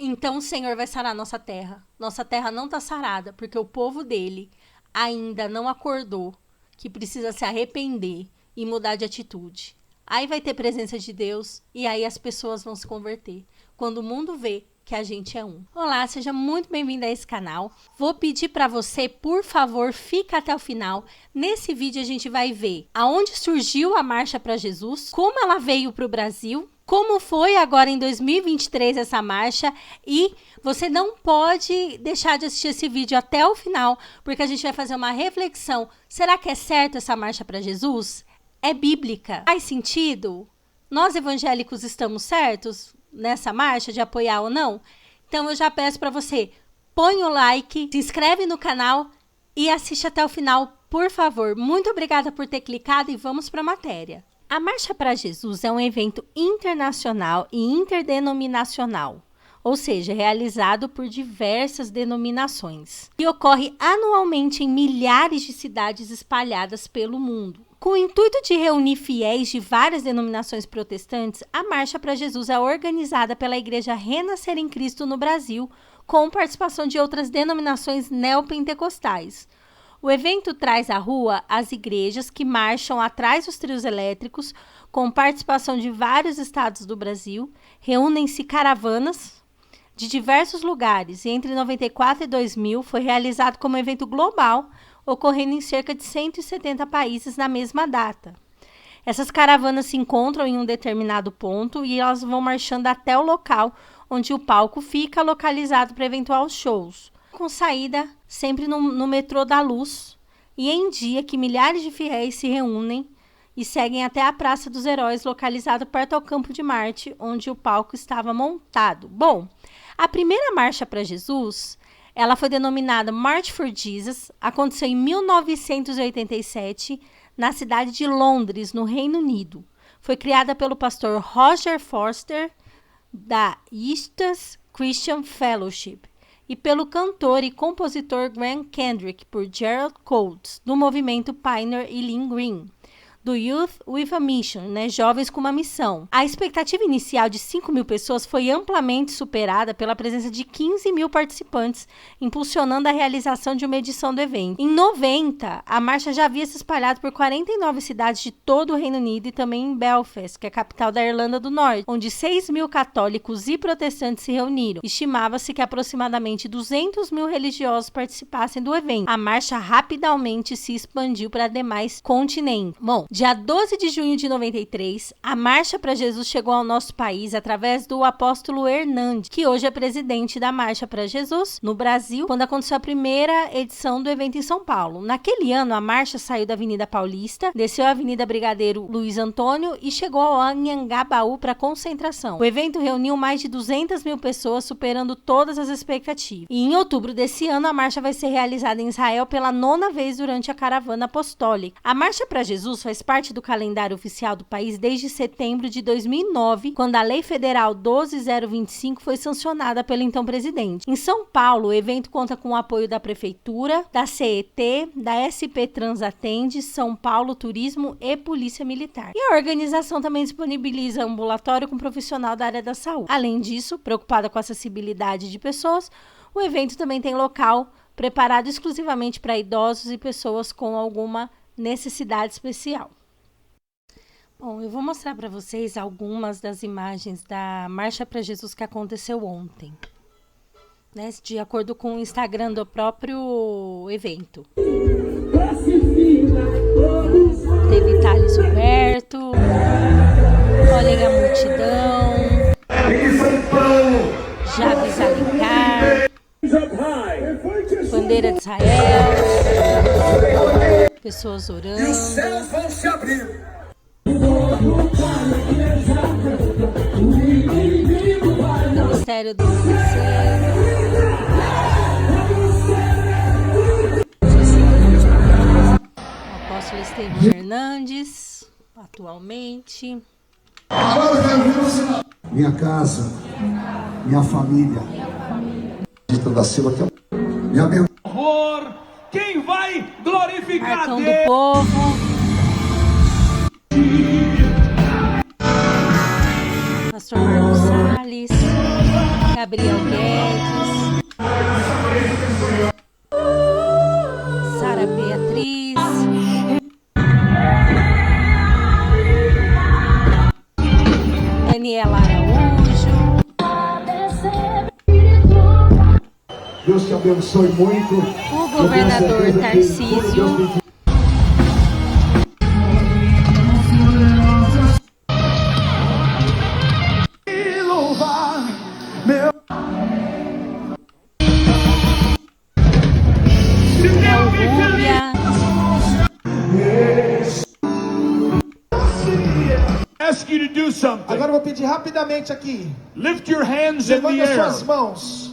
Então o Senhor vai sarar nossa terra. Nossa terra não está sarada, porque o povo dele ainda não acordou que precisa se arrepender e mudar de atitude. Aí vai ter presença de Deus e aí as pessoas vão se converter. Quando o mundo vê que a gente é um. Olá, seja muito bem-vindo a esse canal. Vou pedir para você, por favor, fica até o final. Nesse vídeo a gente vai ver aonde surgiu a Marcha para Jesus, como ela veio para o Brasil, como foi agora em 2023 essa marcha, e você não pode deixar de assistir esse vídeo até o final, porque a gente vai fazer uma reflexão. Será que é certo essa marcha para Jesus? É bíblica? Faz sentido? Nós evangélicos estamos certos nessa marcha de apoiar ou não? Então eu já peço para você, põe o like, se inscreve no canal e assiste até o final, por favor. Muito obrigada por ter clicado e vamos para a matéria. A Marcha para Jesus é um evento internacional e interdenominacional, ou seja, realizado por diversas denominações, e ocorre anualmente em milhares de cidades espalhadas pelo mundo. Com o intuito de reunir fiéis de várias denominações protestantes, a Marcha para Jesus é organizada pela Igreja Renascer em Cristo no Brasil, com participação de outras denominações neopentecostais. O evento traz à rua as igrejas que marcham atrás dos trios elétricos, com participação de vários estados do Brasil. Reúnem-se caravanas de diversos lugares e entre 94 e 2000 foi realizado como evento global, ocorrendo em cerca de 170 países na mesma data. Essas caravanas se encontram em um determinado ponto e elas vão marchando até o local onde o palco fica localizado para eventuais shows, com saída sempre no metrô da Luz, e em dia que milhares de fiéis se reúnem e seguem até a Praça dos Heróis, localizado perto ao Campo de Marte, onde o palco estava montado. Bom, a primeira Marcha para Jesus, ela foi denominada March for Jesus, aconteceu em 1987, na cidade de Londres, no Reino Unido. Foi criada pelo pastor Roger Forster, da Eustace Christian Fellowship, e pelo cantor e compositor Graham Kendrick, por Gerald Coates, do movimento Pioneer e Lynn Green, do Youth with a Mission, Jovens com uma Missão. A expectativa inicial de 5.000 pessoas foi amplamente superada pela presença de 15.000 participantes, impulsionando a realização de uma edição do evento. Em 90, a marcha já havia se espalhado por 49 cidades de todo o Reino Unido e também em Belfast, que é a capital da Irlanda do Norte, onde 6.000 católicos e protestantes se reuniram. Estimava-se que aproximadamente 200.000 religiosos participassem do evento. A marcha rapidamente se expandiu para demais continentes. Bom, dia 12 de junho de 93, a Marcha para Jesus chegou ao nosso país através do apóstolo Hernandes, que hoje é presidente da Marcha para Jesus no Brasil, quando aconteceu a primeira edição do evento em São Paulo. Naquele ano, a marcha saiu da Avenida Paulista, desceu a Avenida Brigadeiro Luiz Antônio e chegou ao Anhangabaú para concentração. O evento reuniu mais de 200.000 pessoas, superando todas as expectativas. E em outubro desse ano, a marcha vai ser realizada em Israel pela 9ª vez durante a Caravana Apostólica. A Marcha para Jesus faz parte do calendário oficial do país desde setembro de 2009, quando a Lei Federal 12.025 foi sancionada pelo então presidente. Em São Paulo, o evento conta com o apoio da Prefeitura, da CET, da SP Transatende, São Paulo Turismo e Polícia Militar. E a organização também disponibiliza ambulatório com profissional da área da saúde. Além disso, preocupada com a acessibilidade de pessoas, o evento também tem local preparado exclusivamente para idosos e pessoas com alguma necessidade especial. Bom, eu vou mostrar para vocês algumas das imagens da Marcha para Jesus que aconteceu ontem, de acordo com o Instagram do próprio evento. Teve Thales Roberto, olhem a multidão, Javes Alencar, bandeira de Israel, pessoas orando. E os céus vão se abrir. Ministério do o apóstolo Estevão Hernandes, atualmente. Minha casa, minha família. Da Silva, minha quem vai glorificar Arcão do Povo. Pastor Marcos Salles, Gabriel Guedes, Sara Beatriz, Daniela Araújo, Deus te abençoe muito. o governador Tarcísio, Rúbia, Ask you to do something. Agora eu vou pedir rapidamente aqui. Lift your hands in the Levanta air. suas mãos.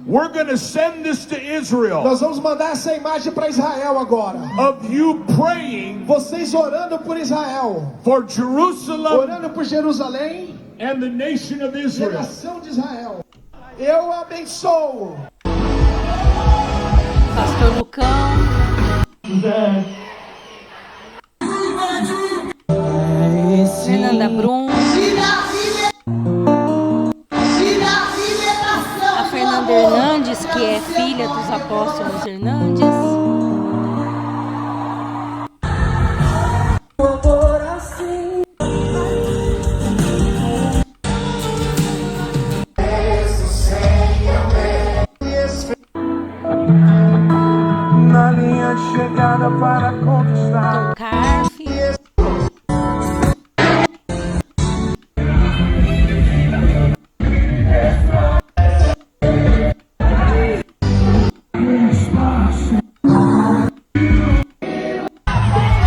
We're going to send this to Israel Nós vamos mandar essa imagem para Israel agora. of you praying Vocês orando por Israel, for Jerusalem orando por Jerusalém and the nation of e a Israel. nação de Israel. Eu abençoo. Pastor Lucão, Fernanda Brum, a Fernanda Hernandes, que é filha dos apóstolos Hernandes, Na linha de chegada para conquistar. Tom Carf,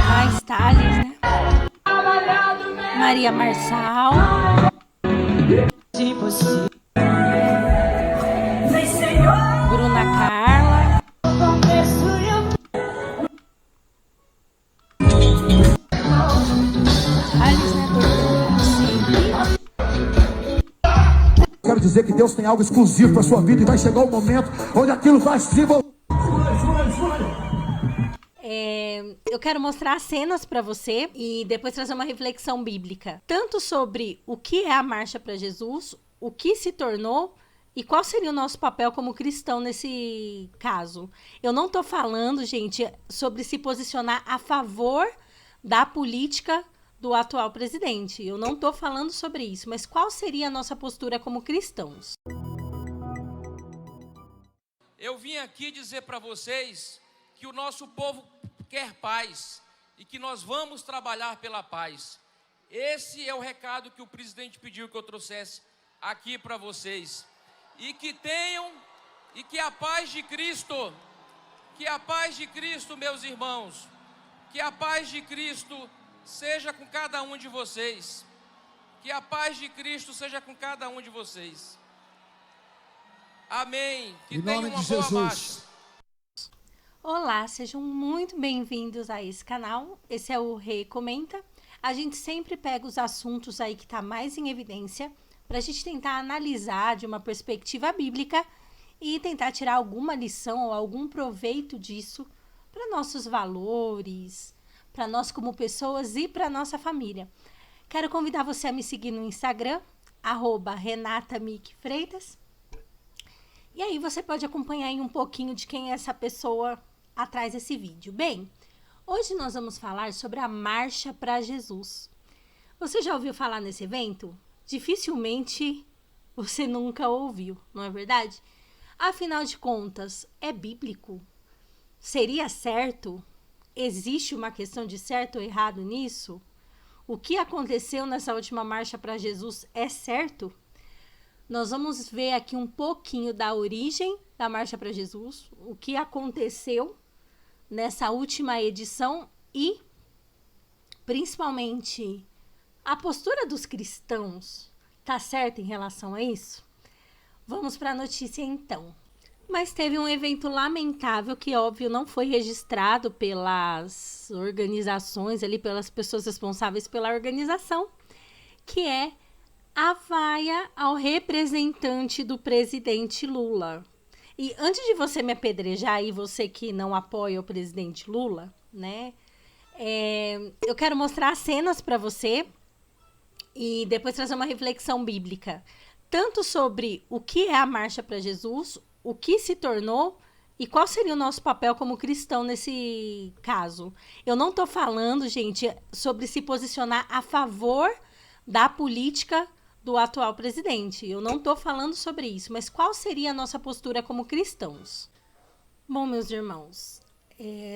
mais Thales, né? Maria Marçal, Bruna Carla, Thales, né? Como sempre. Quero dizer que Deus tem algo exclusivo para sua vida e vai chegar o momento onde aquilo vai se desenvolver. Eu quero mostrar cenas para você e depois trazer uma reflexão bíblica, tanto sobre o que é a Marcha para Jesus, o que se tornou e qual seria o nosso papel como cristão nesse caso. Eu não tô falando, gente, sobre se posicionar a favor da política do atual presidente. Eu não tô falando sobre isso, mas qual seria a nossa postura como cristãos? Eu vim aqui dizer para vocês que o nosso povo quer paz e que nós vamos trabalhar pela paz. Esse é o recado que o presidente pediu que eu trouxesse aqui para vocês. E que tenham, e que a paz de Cristo, meus irmãos, que a paz de Cristo seja com cada um de vocês. Que a paz de Cristo seja com cada um de vocês. Amém. Que tenham uma boa marcha. Olá, sejam muito bem-vindos a esse canal. Esse é o Rei Comenta. A gente sempre pega os assuntos aí que tá mais em evidência para a gente tentar analisar de uma perspectiva bíblica e tentar tirar alguma lição ou algum proveito disso para nossos valores, para nós como pessoas e para nossa família. Quero convidar você a me seguir no Instagram, @RenataMickFreitas. E aí você pode acompanhar aí um pouquinho de quem é essa pessoa atrás desse vídeo. Bem, hoje nós vamos falar sobre a Marcha para Jesus. Você já ouviu falar nesse evento? Dificilmente você nunca ouviu, não é verdade? Afinal de contas, é bíblico? Seria certo? Existe uma questão de certo ou errado nisso? O que aconteceu nessa última Marcha para Jesus é certo? Nós vamos ver aqui um pouquinho da origem da Marcha para Jesus, o que aconteceu nessa última edição e, principalmente, a postura dos cristãos está certa em relação a isso? Vamos para a notícia então. Mas teve um evento lamentável que, óbvio, não foi registrado pelas organizações ali, pelas pessoas responsáveis pela organização, que é a vaia ao representante do presidente Lula. E antes de você me apedrejar aí, você que não apoia o presidente Lula, né? Eu quero mostrar cenas para você e depois trazer uma reflexão bíblica. tanto sobre o que é a Marcha para Jesus, o que se tornou e qual seria o nosso papel como cristão nesse caso. Eu não estou falando, gente, sobre se posicionar a favor da política do atual presidente. Eu não estou falando sobre isso, mas qual seria a nossa postura como cristãos? Bom, meus irmãos,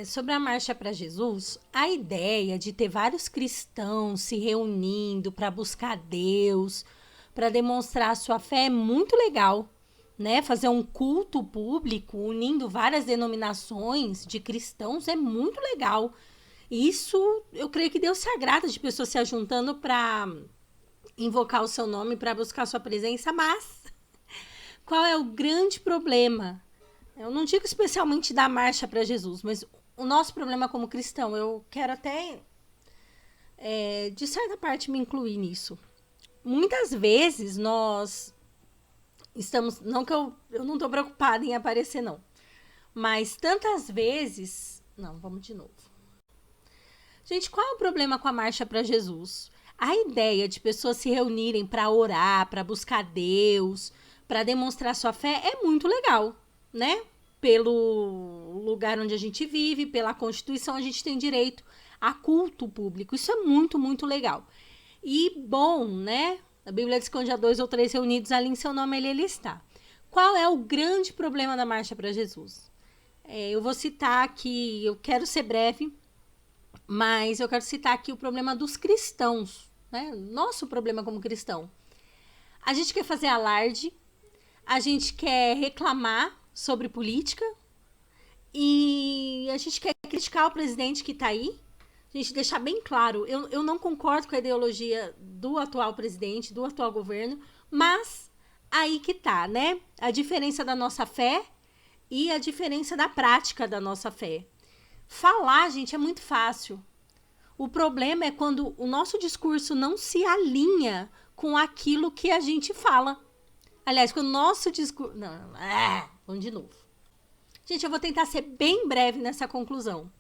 sobre a Marcha para Jesus, a ideia de ter vários cristãos se reunindo para buscar Deus, para demonstrar a sua fé é muito legal, né? Fazer um culto público unindo várias denominações de cristãos é muito legal. Isso, eu creio que Deus se agrada de pessoas se ajuntando para invocar o seu nome, para buscar a sua presença, mas qual é o grande problema? Eu não digo especialmente da Marcha para Jesus, mas o nosso problema como cristão, eu quero até, de certa parte, me incluir nisso. Muitas vezes nós estamos, não que eu não estou preocupada em aparecer, não, mas tantas vezes, não, vamos de novo. Gente, qual é o problema com a Marcha para Jesus? A ideia de pessoas se reunirem para orar, para buscar Deus, para demonstrar sua fé é muito legal, né? Pelo lugar onde a gente vive, pela Constituição, a gente tem direito a culto público. Isso é muito, muito legal. E bom, né? A Bíblia diz que onde há 2 ou 3 reunidos ali em seu nome, ele está. Qual é o grande problema da Marcha para Jesus? Eu vou citar aqui, eu quero ser breve, mas eu quero citar aqui o problema dos cristãos, né? Nosso problema como cristão. A gente quer fazer alarde, a gente quer reclamar sobre política e a gente quer criticar o presidente que está aí. A gente deixar bem claro, eu não concordo com a ideologia do atual presidente, do atual governo, mas aí que tá, né? A diferença da nossa fé e a diferença da prática da nossa fé. Falar, gente, é muito fácil. O problema é quando o nosso discurso não se alinha com aquilo que a gente fala. Aliás, quando o nosso discurso... vamos de novo. Gente, eu vou tentar ser bem breve nessa conclusão.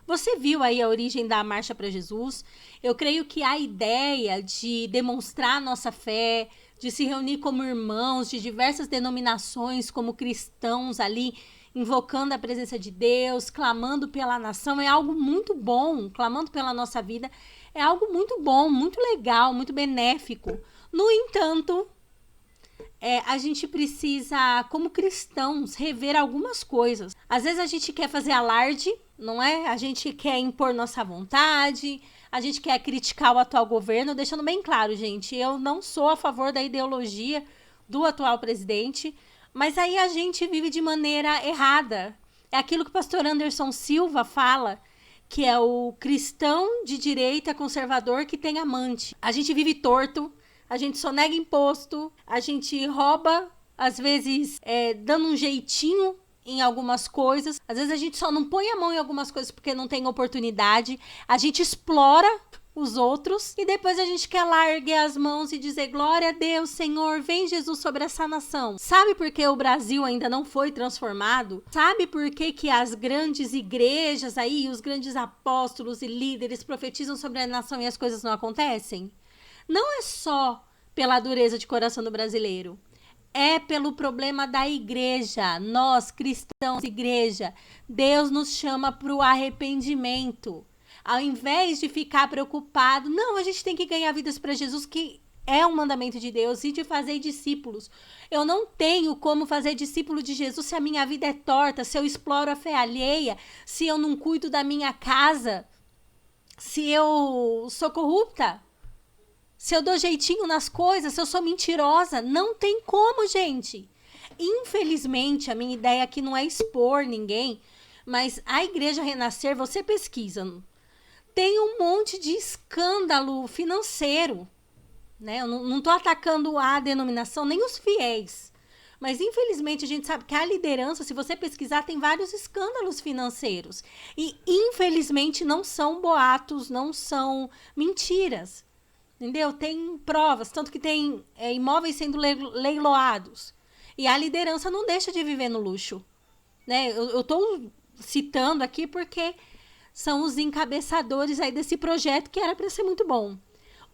Você viu aí a origem da Marcha para Jesus? Eu creio que a ideia de demonstrar nossa fé, de se reunir como irmãos de diversas denominações, como cristãos ali, invocando a presença de Deus, clamando pela nação, é algo muito bom, clamando pela nossa vida, é algo muito bom, muito legal, muito benéfico. No entanto, a gente precisa, como cristãos, rever algumas coisas. Às vezes a gente quer fazer alarde, não é? A gente quer impor nossa vontade, a gente quer criticar o atual governo, deixando bem claro, gente, eu não sou a favor da ideologia do atual presidente, mas aí a gente vive de maneira errada. É aquilo que o pastor Anderson Silva fala, que é o cristão de direita conservador que tem amante. A gente vive torto, a gente sonega imposto, a gente rouba, às vezes dando um jeitinho em algumas coisas. Às vezes a gente só não põe a mão em algumas coisas porque não tem oportunidade. A gente explora os outros e depois a gente quer largar as mãos e dizer glória a Deus, Senhor, vem Jesus sobre essa nação. Sabe por que o Brasil ainda não foi transformado? Sabe por que as grandes igrejas aí, os grandes apóstolos e líderes profetizam sobre a nação e as coisas não acontecem? Não é só pela dureza de coração do brasileiro, é pelo problema da igreja. Nós, cristãos, igreja, Deus nos chama para o arrependimento. Ao invés de ficar preocupado, não, a gente tem que ganhar vidas para Jesus, que é um mandamento de Deus, e de fazer discípulos. Eu não tenho como fazer discípulo de Jesus se a minha vida é torta, se eu exploro a fé alheia, se eu não cuido da minha casa, se eu sou corrupta. Se eu dou jeitinho nas coisas, se eu sou mentirosa, não tem como, gente. Infelizmente, a minha ideia aqui não é expor ninguém, mas a Igreja Renascer, você pesquisa, tem um monte de escândalo financeiro, né? Eu não estou atacando a denominação, nem os fiéis, mas infelizmente a gente sabe que a liderança, se você pesquisar, tem vários escândalos financeiros. E infelizmente não são boatos, não são mentiras. Entendeu? Tem provas, tanto que tem imóveis sendo leiloados. E a liderança não deixa de viver no luxo. Né? Eu estou citando aqui porque são os encabeçadores aí desse projeto que era para ser muito bom.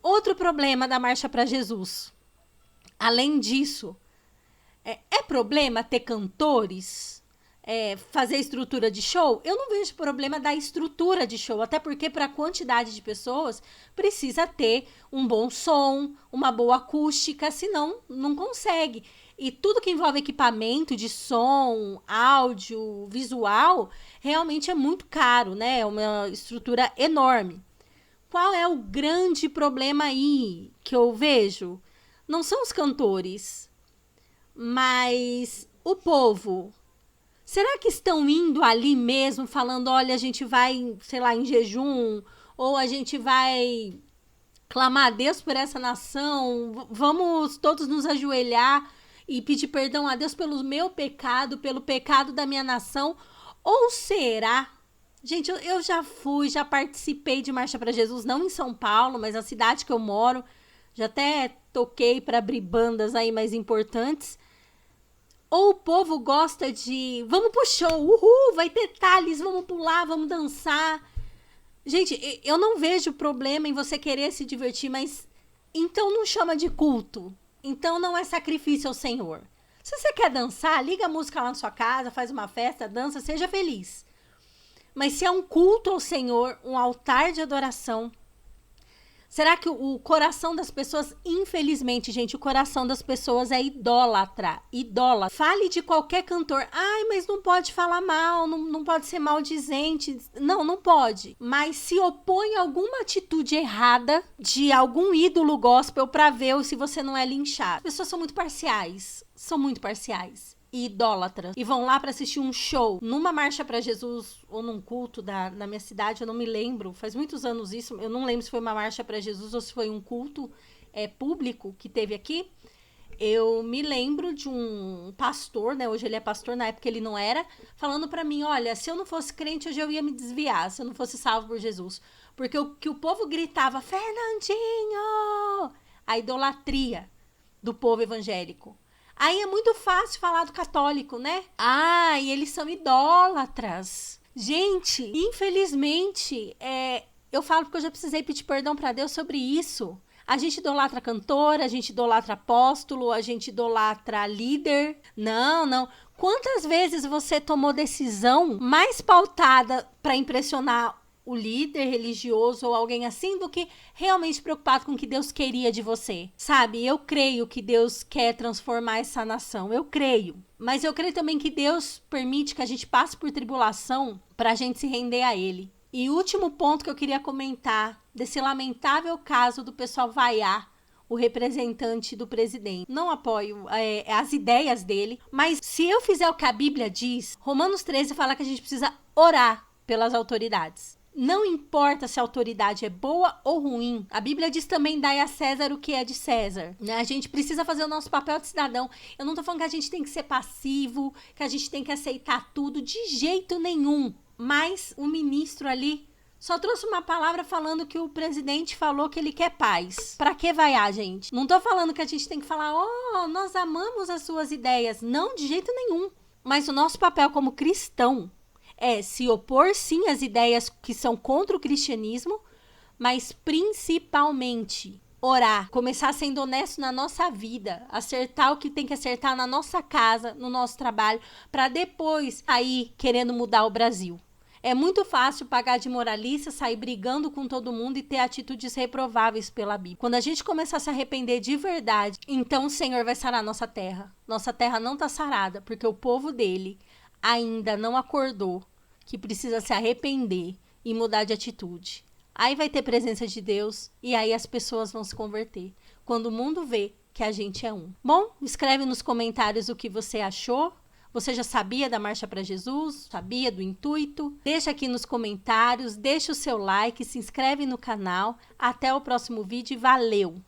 Outro problema da Marcha para Jesus. Além disso, é problema ter cantores? Fazer estrutura de show? Eu não vejo problema da estrutura de show, até porque para a quantidade de pessoas precisa ter um bom som, uma boa acústica, senão não consegue. E tudo que envolve equipamento de som, áudio, visual, realmente é muito caro, né? É uma estrutura enorme. Qual é o grande problema aí que eu vejo? Não são os cantores, mas o povo. Será que estão indo ali mesmo falando, olha, a gente vai, sei lá, em jejum, ou a gente vai clamar a Deus por essa nação, vamos todos nos ajoelhar e pedir perdão a Deus pelo meu pecado, pelo pecado da minha nação? Ou será? Gente, eu já participei de Marcha para Jesus, não em São Paulo, mas na cidade que eu moro, já até toquei para abrir bandas aí mais importantes. Ou o povo gosta de, vamos pro show, uhul, vai ter Thales, vamos pular, vamos dançar. Gente, eu não vejo problema em você querer se divertir, mas então não chama de culto. Então não é sacrifício ao Senhor. Se você quer dançar, liga a música lá na sua casa, faz uma festa, dança, seja feliz. Mas se é um culto ao Senhor, um altar de adoração, será que o coração das pessoas, infelizmente, gente, o coração das pessoas é idólatra. Idólatra. Fale de qualquer cantor. Ai, mas não pode falar mal, não pode ser maldizente. Não pode. Mas se opõe a alguma atitude errada de algum ídolo gospel pra ver se você não é linchado. As pessoas são muito parciais. E idólatras, e vão lá para assistir um show numa Marcha para Jesus ou num culto na minha cidade, eu não me lembro, faz muitos anos isso, eu não lembro se foi uma Marcha para Jesus ou se foi um culto público que teve aqui. Eu me lembro de um pastor, né, hoje ele é pastor, na época ele não era, falando para mim, olha, se eu não fosse crente hoje eu ia me desviar, se eu não fosse salvo por Jesus, porque o que o povo gritava, Fernandinho, a idolatria do povo evangélico. Aí é muito fácil falar do católico, né? Ah, e eles são idólatras. Gente, infelizmente, eu falo porque eu já precisei pedir perdão para Deus sobre isso. A gente idolatra cantor, a gente idolatra apóstolo, a gente idolatra líder. Não. Quantas vezes você tomou decisão mais pautada para impressionar o líder religioso ou alguém assim, do que realmente preocupado com o que Deus queria de você? Sabe, eu creio que Deus quer transformar essa nação, eu creio. Mas eu creio também que Deus permite que a gente passe por tribulação pra gente se render a Ele. E o último ponto que eu queria comentar, desse lamentável caso do pessoal vaiar o representante do presidente. Não apoio as ideias dele, mas se eu fizer o que a Bíblia diz, Romanos 13 fala que a gente precisa orar pelas autoridades. Não importa se a autoridade é boa ou ruim. A Bíblia diz também, dai a César o que é de César. Né? A gente precisa fazer o nosso papel de cidadão. Eu não tô falando que a gente tem que ser passivo, que a gente tem que aceitar tudo, de jeito nenhum. Mas o ministro ali só trouxe uma palavra falando que o presidente falou que ele quer paz. Pra que vaiar, gente? Não tô falando que a gente tem que falar, nós amamos as suas ideias. Não, de jeito nenhum. Mas o nosso papel como cristão é se opor, sim, às ideias que são contra o cristianismo, mas principalmente orar, começar sendo honesto na nossa vida, acertar o que tem que acertar na nossa casa, no nosso trabalho, para depois sair querendo mudar o Brasil. É muito fácil pagar de moralista, sair brigando com todo mundo e ter atitudes reprováveis pela Bíblia. Quando a gente começar a se arrepender de verdade, então o Senhor vai sarar nossa terra. Nossa terra não está sarada, porque o povo dele ainda não acordou que precisa se arrepender e mudar de atitude. Aí vai ter presença de Deus e aí as pessoas vão se converter. Quando o mundo vê que a gente é um. Bom, escreve nos comentários o que você achou. Você já sabia da Marcha para Jesus? Sabia do intuito? Deixa aqui nos comentários, deixa o seu like, se inscreve no canal. Até o próximo vídeo e valeu!